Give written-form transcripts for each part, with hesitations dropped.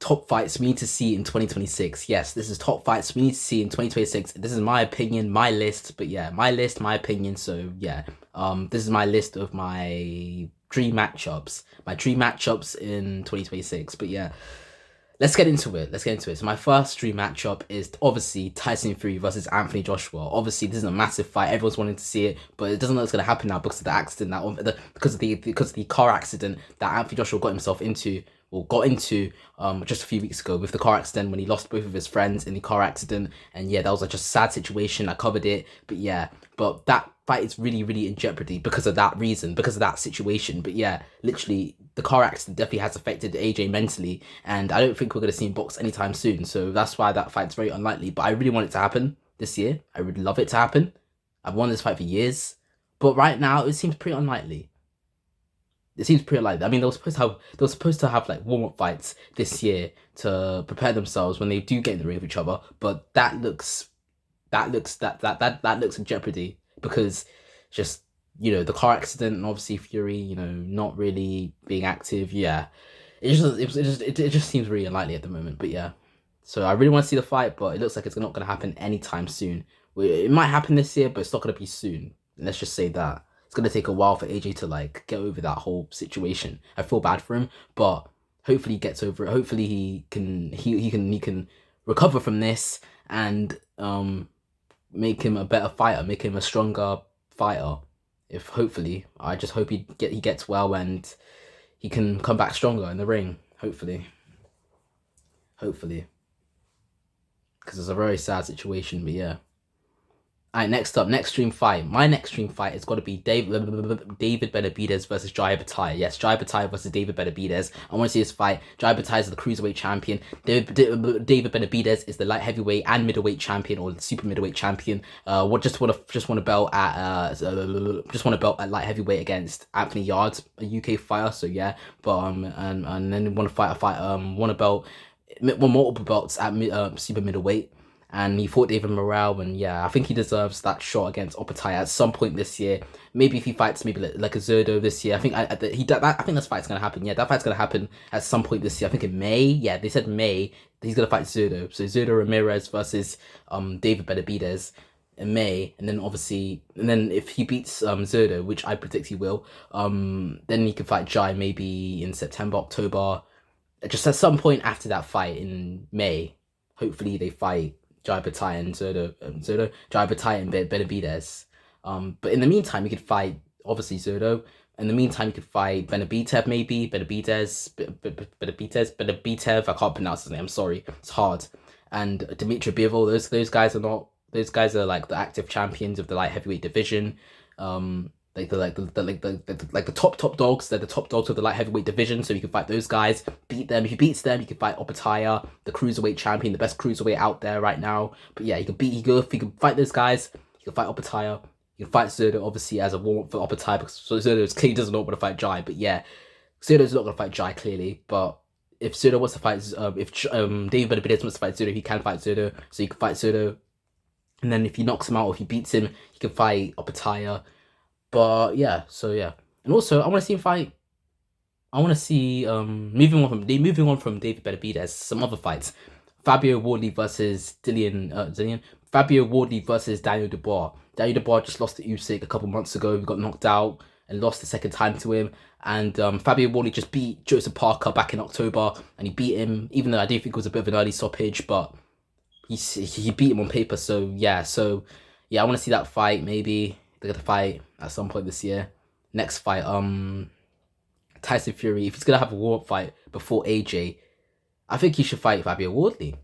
top fights we need to see in 2026. Yes, this is top fights we need to see in 2026. This is my opinion, my list, but yeah, my list, my opinion. So yeah, this is my list of my dream matchups, in 2026. But yeah, let's get into it. So my first dream matchup is obviously Tyson Fury versus Anthony Joshua. Obviously, this is a massive fight. Everyone's wanting to see it, but it doesn't look like it's gonna happen now because of the accident because of the car accident that Anthony Joshua got into just a few weeks ago with the car accident when he lost both of his friends in the car accident. And yeah, that was like just a sad situation. I covered it, but yeah, but that fight is really, really in jeopardy because of that reason, because of that situation. But yeah, literally, the car accident definitely has affected AJ mentally, and I don't think we're gonna see him box anytime soon. So that's why that fight's very unlikely. But I really want it to happen this year. I would love it to happen. I've wanted this fight for years, but right now it seems pretty unlikely. It seems pretty likely. I mean, they were supposed to have like warm up fights this year to prepare themselves when they do get in the ring with each other. But that looks in jeopardy because just the car accident and obviously Fury not really being active. Yeah, it just seems really unlikely at the moment. But yeah, so I really want to see the fight, but it looks like it's not going to happen anytime soon. It might happen this year, but it's not going to be soon. Let's just say that. It's gonna take a while for AJ to like get over that whole situation. I feel bad for him, but hopefully he gets over it. Hopefully he can recover from this and make him a better fighter, make him a stronger fighter. If hopefully, I just hope he gets well and he can come back stronger in the ring. Hopefully, because it's a very sad situation. But yeah. Alright, next up, next dream fight. My next dream fight has got to be David Benavidez versus Jai Bataille. Yes, Jai Bataille versus David Benavidez. I want to see this fight. Jai Bataille is the cruiserweight champion. David Benavidez is the light heavyweight and middleweight champion, or the super middleweight champion. Just want a belt at light heavyweight against Anthony Yarde, a UK fighter. So yeah, but and then want a belt, multiple belts at super middleweight. And he fought David Morrell, and yeah, I think he deserves that shot against Opetaya at some point this year. Maybe if he fights maybe like a Zerdo this year. I think I think that fight's gonna happen. Yeah, that fight's gonna happen at some point this year. I think in May. Yeah, they said May. He's gonna fight Zerdo. So Zerdo Ramirez versus David Benavidez in May, and then if he beats Zerdo, which I predict he will, then he can fight Jai maybe in September, October, just at some point after that fight in May. Hopefully they fight Jai Bataille and Jai Bataille and Benavidez. But in the meantime, you could fight obviously Zerdo. In the meantime, you could fight Benavidez maybe, Benavidez. I can't pronounce his name. I'm sorry, it's hard. And Dmitry Bivol. Those guys are not. Those guys are like the active champions of the light heavyweight division. Like the top dogs. They're the top dogs of the light heavyweight division. So you can fight those guys, beat them. If he beats them, you can fight Opetaya, the cruiserweight champion, the best cruiserweight out there right now. But yeah, if you can fight those guys, you can fight Opetaya. You can fight Zerdo obviously as a warm up for Opetaya because Zerdo clearly does not want to fight Jai. But yeah, Zerdo's not going to fight Jai clearly. But if Zerdo wants to fight, if David Benavidez wants to fight Zerdo, he can fight Zerdo. So you can fight Zerdo, and then if he knocks him out or if he beats him, he can fight Opetaya. But yeah, so yeah, and also I want to see him fight. I want to see moving on from David Benavidez, some other fights. Fabio Wardley versus Fabio Wardley versus Daniel Dubois. Daniel Dubois just lost to Usyk a couple months ago. He got knocked out and lost the second time to him. And Fabio Wardley just beat Joseph Parker back in October, and he beat him, even though I do think it was a bit of an early stoppage, but he beat him on paper. So yeah, I want to see that fight. Maybe they're gonna fight at some point this year. Next fight, Tyson Fury. If he's gonna have a warm-up fight before AJ, I think he should fight Fabio Wardley.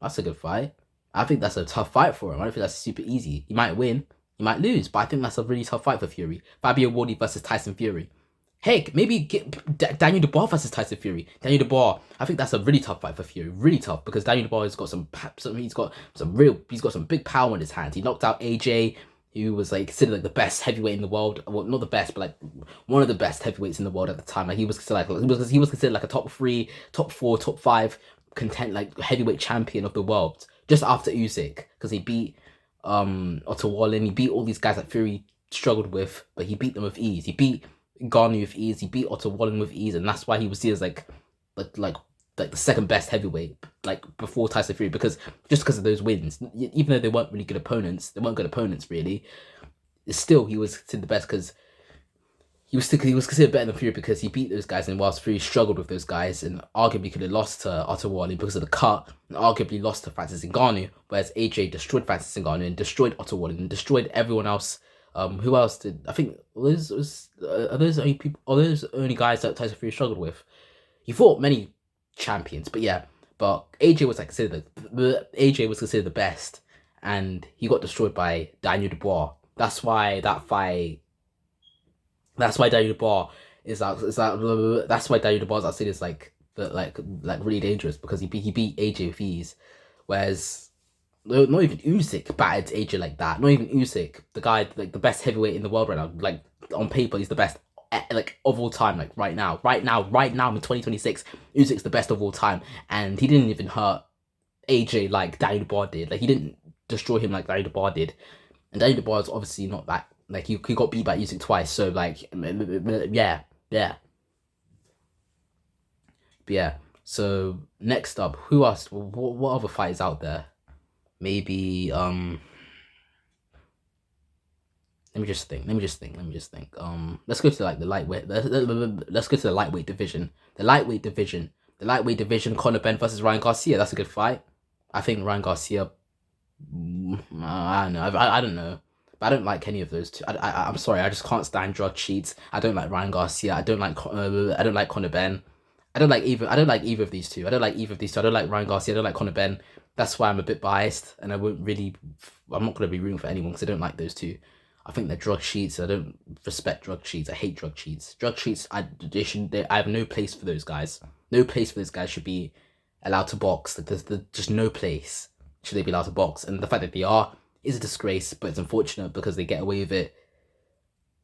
That's a good fight. I think that's a tough fight for him. I don't think that's super easy. He might win, he might lose, but I think that's a really tough fight for Fury. Fabio Wardley versus Tyson Fury. Heck, maybe get Daniel Dubois versus Tyson Fury. Daniel Dubois, I think that's a really tough fight for Fury. Really tough because Daniel Dubois has got he's got some big power in his hands. He knocked out AJ, who was like considered like the best heavyweight in the world. Well, not the best, but like one of the best heavyweights in the world at the time. Like he was considered like a top 3, top 4, top 5 heavyweight champion of the world just after Usyk, because he beat Otto Wallin. He beat all these guys that Fury struggled with, but he beat them with ease. He beat Garni with ease. He beat Otto Wallin with ease, and that's why he was seen as like like the second best heavyweight, like before Tyson Fury, because of those wins. Even though they weren't really good opponents, really. Still, he was considered the best because he was considered better than Fury because he beat those guys, and whilst Fury struggled with those guys and arguably could have lost to Ottawale because of the cut, and arguably lost to Francis Ngannou, whereas AJ destroyed Francis Ngannou and destroyed Ottawale and destroyed everyone else. Who else did? I think are those only people? Are those only guys that Tyson Fury struggled with? He fought many champions, but yeah, but AJ was like considered the best, and he got destroyed by Daniel Dubois. That's why Daniel Dubois is out. That's why Daniel Dubois outside is like really dangerous because he beat AJ with ease, whereas not even Usyk battered AJ like that. Not even Usyk, the guy like the best heavyweight in the world right now. Like on paper, he's the best like of all time. Like right now in 2026, Usyk's the best of all time, and he didn't even hurt AJ like Daniel Dubois did. Like he didn't destroy him like Daniel Dubois did, and Daniel Dubois is obviously not that. Like he got beat by Usyk twice, so like yeah. But yeah. So next up, who else? What other fighters out there? Maybe let me just think. Let's go to like the lightweight. Let's go to the lightweight division. The lightweight division. Conor Benn versus Ryan Garcia. That's a good fight. I think Ryan Garcia. I don't know. I don't know. But I don't like any of those two. I'm sorry. I just can't stand drug cheats. I don't like Ryan Garcia. I don't like Conor Benn. I don't like either of these two. I don't like Ryan Garcia. I don't like Conor Benn. That's why I'm a bit biased, and I'm not gonna be rooting for anyone because I don't like those two. I think they're drug cheats. I don't respect drug cheats. I hate drug cheats. Drug cheats. I have no place for those guys. No place for those guys should be allowed to box. Like there's just no place should they be allowed to box. And the fact that they are is a disgrace, but it's unfortunate because they get away with it.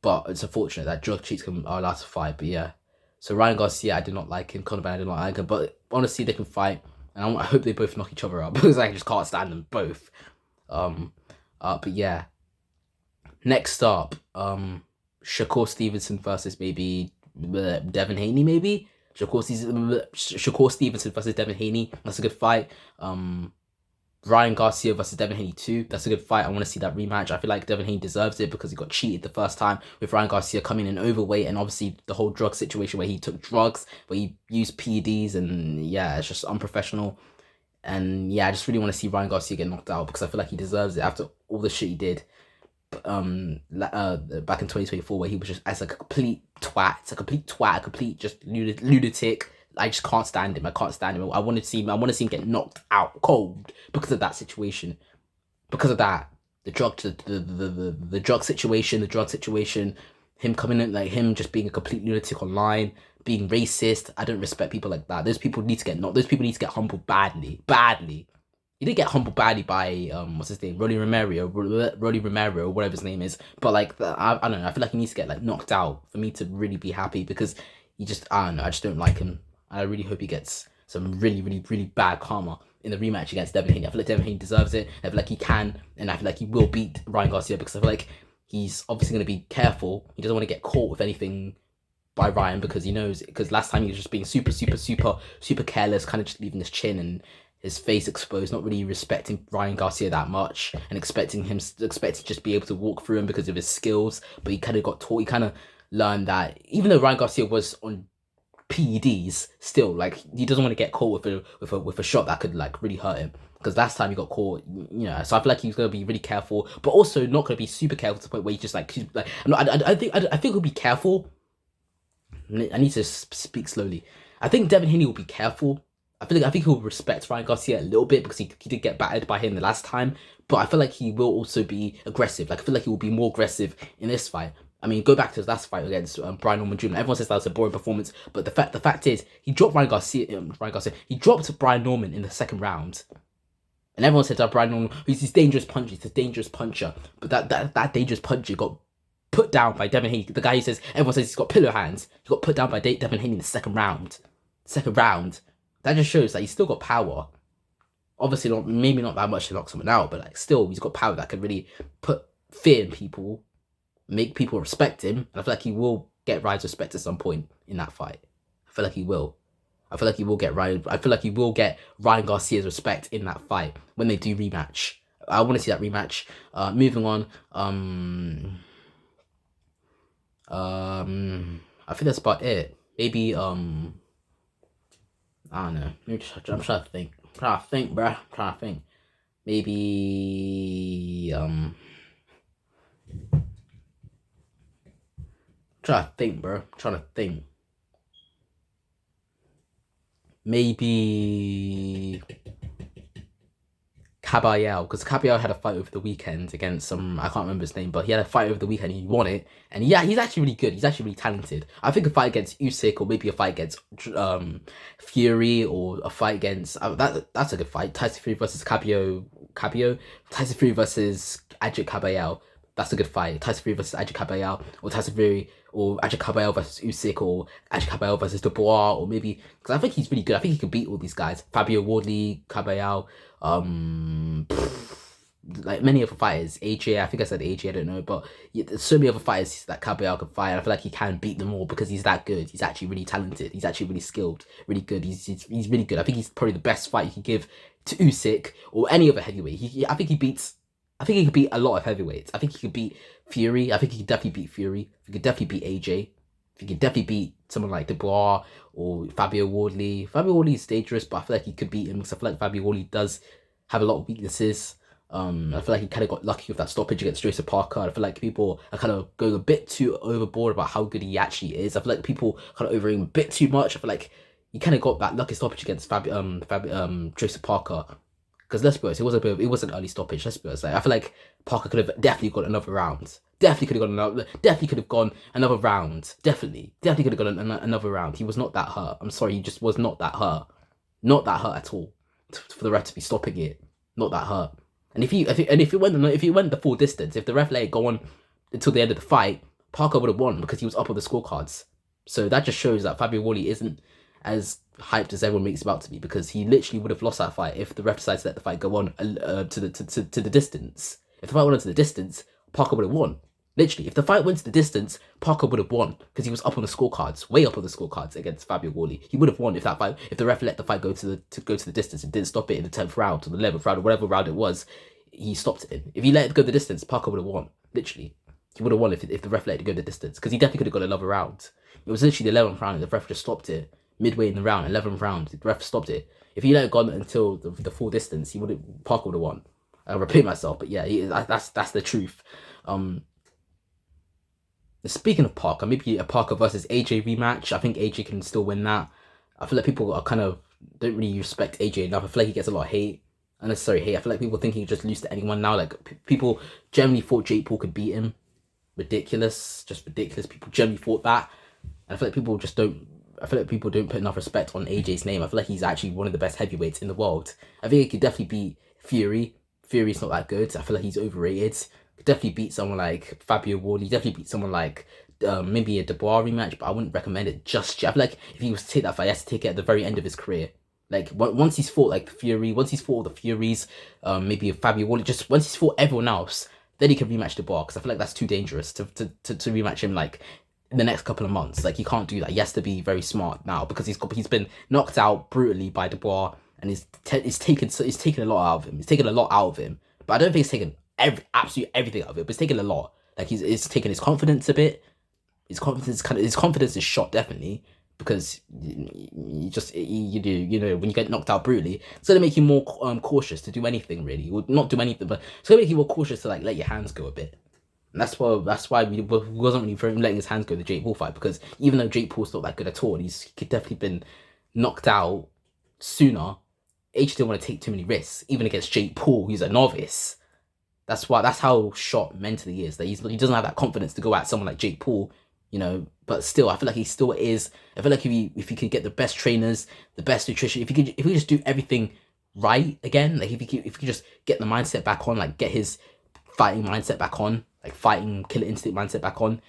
But it's unfortunate that drug cheats are allowed to fight. But yeah, so Ryan Garcia, I did not like him. Conor Benn, I did not like him. But honestly, they can fight, and I hope they both knock each other out because I just can't stand them both. But yeah. Next up, Shakur Stevenson versus maybe Devin Haney. Maybe Shakur Stevenson versus Devin Haney. That's a good fight. Ryan Garcia versus Devin Haney 2. That's a good fight. I want to see that rematch. I feel like Devin Haney deserves it because he got cheated the first time with Ryan Garcia coming in overweight, and obviously the whole drug situation where he took drugs, where he used PEDs, and yeah, it's just unprofessional. And yeah, I just really want to see Ryan Garcia get knocked out because I feel like he deserves it after all the shit he did back in 2024, where he was just as a complete twat, a complete just lunatic. I just can't stand him. I want to see him get knocked out cold because of that situation. Because of that, the drug situation, him coming in, like him just being a complete lunatic online, being racist. I don't respect people like that. Those people need to get humbled badly. He did get humbled badly by what's his name, Rolly Romero, whatever his name is. But like I don't know. I feel like he needs to get like knocked out for me to really be happy because I just don't like him. I really hope he gets some really, really, really bad karma in the rematch against Devin Haney. I feel like Devin Haney deserves it. I feel like he can, and I feel like he will beat Ryan Garcia because I feel like he's obviously going to be careful. He doesn't want to get caught with anything by Ryan because he knows, because last time he was just being super careless, kind of just leaving his chin and his face exposed, not really respecting Ryan Garcia that much and expecting to just be able to walk through him because of his skills. But he kind of got taught, he kind of learned that even though Ryan Garcia was on PEDs, still like he doesn't want to get caught with a shot that could like really hurt him, because last time he got caught, so I feel like he's going to be really careful, but also not going to be super careful to the point where he's just like I think he'll be careful. I need to speak slowly. I think Devin Haney will be careful. I think he'll respect Ryan Garcia a little bit because he did get battered by him the last time, but I feel like he will also be aggressive. Like I feel like he will be more aggressive in this fight. I mean, go back to his last fight against Brian Norman Jr. Everyone says that was a boring performance, but the fact is, he dropped Ryan Garcia. He dropped Brian Norman in the second round, and everyone said that Brian Norman, he's this dangerous puncher. He's a dangerous puncher, but that dangerous puncher got put down by Devin Haney. The guy who says everyone says he's got pillow hands. He got put down by Devin Haney in the second round. That just shows that he's still got power. Obviously, maybe not that much to knock someone out, but like still, he's got power that can really put fear in people, make people respect him. And I feel like he will get Ryan's respect at some point in that fight. I feel like he will. I feel like he will get Ryan. I feel like he will get Ryan Garcia's respect in that fight when they do rematch. I want to see that rematch. Moving on. I think that's about it. Maybe I don't know. Maybe I'm trying to think. Bruh. I'm trying to think. Maybe trying to think, bro. I'm trying to think. Maybe Caballero, because Caballero had a fight over the weekend against some, I can't remember his name, but he had a fight over the weekend. He won it, and yeah, he's actually really good. He's actually really talented. I think a fight against Usyk, or maybe a fight against Fury, or a fight against that's a good fight. Tyson Fury versus Caballero. Tyson Fury versus Adrian Caballero. That's a good fight. Tyson Fury versus Adrian Caballero, or Tyson Fury or Adrian Caballero versus Usyk, or Adrian Caballero versus Dubois, or maybe, because I think he's really good. I think he can beat all these guys. Fabio Wardley, Caballero, like many other fighters. AJ, I think I said AJ, I don't know, but yeah, there's so many other fighters that Caballero can fight, and I feel like he can beat them all because he's that good. He's actually really talented. He's actually really skilled, really good. He's really good. I think he's probably the best fight you can give to Usyk or any other heavyweight. I think he could beat a lot of heavyweights. I think he could beat Fury. I think he could definitely beat Fury. He could definitely beat AJ. He could definitely beat someone like Dubois or Fabio Wardley. Fabio Wardley is dangerous, but I feel like he could beat him because I feel like Fabio Wardley does have a lot of weaknesses. I feel like he kind of got lucky with that stoppage against Joseph Parker. I feel like people are kind of going a bit too overboard about how good he actually is. I feel like people kind of overrating him a bit too much. I feel like he kind of got that lucky stoppage against Joseph Parker. Because let's be honest, it was an early stoppage. Let's be honest. Like, I feel like Parker could have definitely got another round. Definitely could have gone another round. Definitely could have gone another round. He was not that hurt. I'm sorry, he just was not that hurt. Not that hurt at all. For the ref to be stopping it, not that hurt. And if it went the full distance, if the ref let it go on until the end of the fight, Parker would have won because he was up on the scorecards. So that just shows that Fabio Wardley isn't as hyped as everyone makes him out to be, because he literally would have lost that fight if the ref decides to let the fight go on to the distance. If the fight went on to the distance, Parker would have won. Literally, if the fight went to the distance, Parker would have won because he was up on the scorecards, way up on the scorecards against Fabio Wardley. He would have won if the ref let the fight go to the distance and didn't stop it in the 10th round or the 11th round or whatever round it was. He stopped it in. If he let it go the distance, Parker would have won. Literally, he would have won if the ref let it go the distance, because he definitely could have got another round. It was literally the 11th round and the ref just stopped it midway in the round. 11th round, the ref stopped it. If he let it go until the full distance, Parker would have won. I repeat myself, but yeah, that's the truth. Speaking of Parker, maybe a Parker versus AJ rematch. I think AJ can still win that. I feel like people are kind of don't really respect AJ enough. I feel like he gets a lot of hate, unnecessary hate. I feel like people think he just lose to anyone now. Like people generally thought Jake Paul could beat him. Ridiculous, just ridiculous. People generally thought that, and I feel like people just don't. I feel like people don't put enough respect on AJ's name. I feel like he's actually one of the best heavyweights in the world. I think he could definitely beat Fury. Fury's not that good. I feel like he's overrated. Could definitely beat someone like Fabio Wardley. Definitely beat someone like maybe a Dubois rematch, but I wouldn't recommend it just yet. I feel like if he was to take that fight, he has to take it at the very end of his career. Like once he's fought like Fury, once he's fought all the Furies, maybe a Fabio Wardley, just once he's fought everyone else, then he can rematch Dubois, because I feel like that's too dangerous to rematch him like in the next couple of months. Like, he can't do that. He has to be very smart now, because he's been knocked out brutally by Dubois, and it's taken a lot out of him. It's taken a lot out of him, but I don't think it's taken absolutely everything out of it. But it's taken a lot. Like, it's taken his confidence a bit. His confidence is shot, definitely, because you know, when you get knocked out brutally, it's gonna make you more cautious to do anything, really. Well, not do anything, but it's gonna make you more cautious to like let your hands go a bit. And that's why we wasn't really letting his hands go in the Jake Paul fight, because even though Jake Paul's not that good at all, he could definitely been knocked out sooner. H didn't want to take too many risks, even against Jake Paul, who's a novice. That's how shot mentally he is. That he doesn't have that confidence to go at someone like Jake Paul, you know. But still, I feel like he still is. I feel like if he could get the best trainers, the best nutrition, if he could just do everything right again, like if he could just get the mindset back on, like get his fighting mindset back on, like fighting killer instinct mindset back on,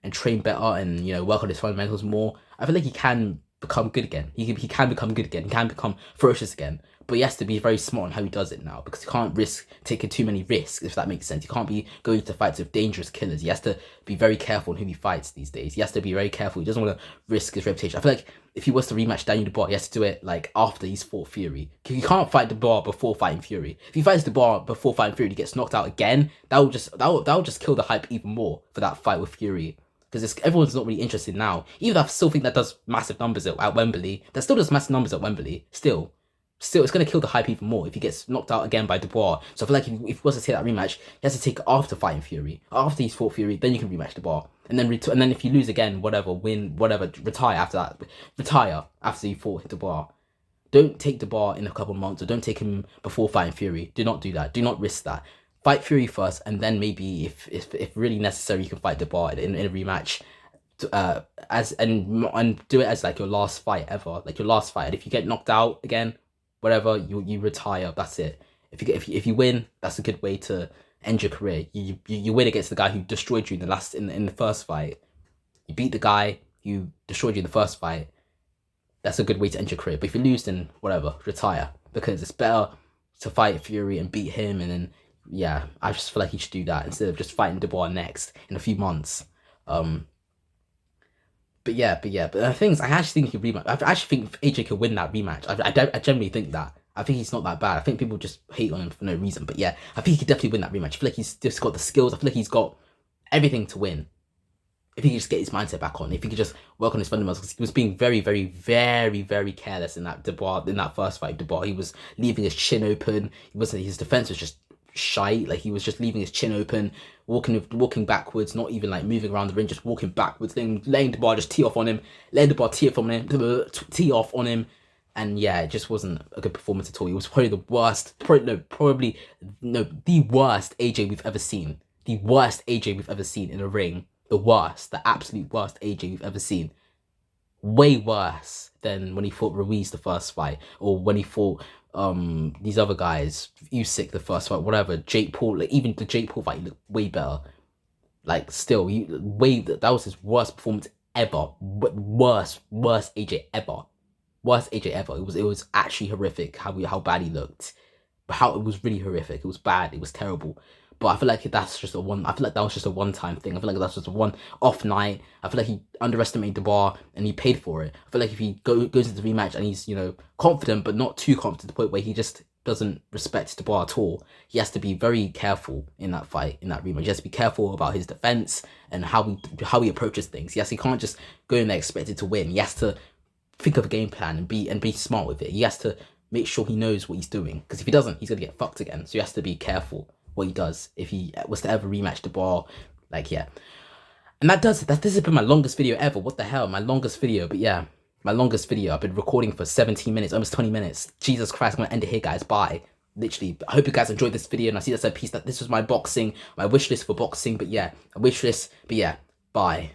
and train better, and, you know, work on his fundamentals more, I feel like he can become good again. He can become good again. He can become ferocious again. But he has to be very smart on how he does it now, because he can't risk taking too many risks, if that makes sense. He can't be going to fights with dangerous killers. He has to be very careful on who he fights these days. He has to be very careful. He doesn't want to risk his reputation. I feel like if he was to rematch Daniel Dubois, he has to do it like after he's fought Fury. You can't fight Dubois before fighting Fury. If he fights Dubois before fighting Fury, he gets knocked out again. That will just kill the hype even more for that fight with Fury. Because everyone's not really interested now. Even though I still think that does massive numbers at Wembley. That still does massive numbers at Wembley. Still, it's going to kill the hype even more if he gets knocked out again by Dubois. So I feel like if he was to take that rematch, he has to take it after fighting Fury. After he's fought Fury, then you can rematch Dubois. And then if you lose again, retire after that. Retire after you fought Dubois. Don't take Dubois in a couple of months, or don't take him before fighting Fury. Do not do that. Do not risk that. Fight Fury first, and then maybe if really necessary, you can fight Dubois in a rematch. And do it as like your last fight ever, like your last fight. And if you get knocked out again, whatever, you retire. That's it. If you win, that's a good way to end your career. You win against the guy who destroyed you in the first fight. You beat the guy who destroyed you in the first fight. That's a good way to end your career. But if you lose, then whatever, retire, because it's better to fight Fury and beat him. And then I just feel like he should do that instead of just fighting Dubois next in a few months. But the thing is, I actually think he could rematch. I actually think AJ could win that rematch. I generally think that. I think he's not that bad. I think people just hate on him for no reason. But yeah, I think he could definitely win that rematch. I feel like he's just got the skills. I feel like he's got everything to win. If he could just get his mindset back on. If he could just work on his fundamentals. Because he was being very, very, very, very careless in that first fight. Dubois, he was leaving his chin open. His defense was just shite. Like, he was just leaving his chin open, walking backwards, not even like moving around the ring, just walking backwards, letting Dubois just tee off on him, and yeah, it just wasn't a good performance at all. It was probably the worst, the worst AJ we've ever seen. The worst AJ we've ever seen in a ring. The absolute worst AJ we've ever seen. Way worse than when he fought Ruiz the first fight, or when he fought these other guys, Usyk the first fight, whatever, Jake Paul. Like, even the Jake Paul fight, he looked way better. Like, still, that was his worst performance ever. Worst AJ ever. Worst AJ ever. It was actually horrific how bad he looked. But it was really horrific. It was bad. It was terrible. But I feel like that was just a one-time thing. I feel like that's just a one-off night. I feel like he underestimated Dubois and he paid for it. I feel like if he goes into the rematch and he's, confident but not too confident to the point where he just doesn't respect Dubois at all, he has to be very careful in that fight, in that rematch. He has to be careful about his defense and how he approaches things. Yes, he can't just go in there expected to win. He has to think of a game plan and be smart with it. He has to make sure he knows what he's doing, because if he doesn't, he's gonna get fucked again. So he has to be careful what he does if he was to ever rematch Dubois. And this has been my longest video ever. What the hell, my longest video. But yeah, my longest video. I've been recording for 17 minutes, almost 20 minutes. Jesus Christ, I'm gonna end it here, guys. Bye. Literally, I hope you guys enjoyed this video, and I see that's a piece that this was my wish list for boxing. But yeah, a wish list. But yeah, bye.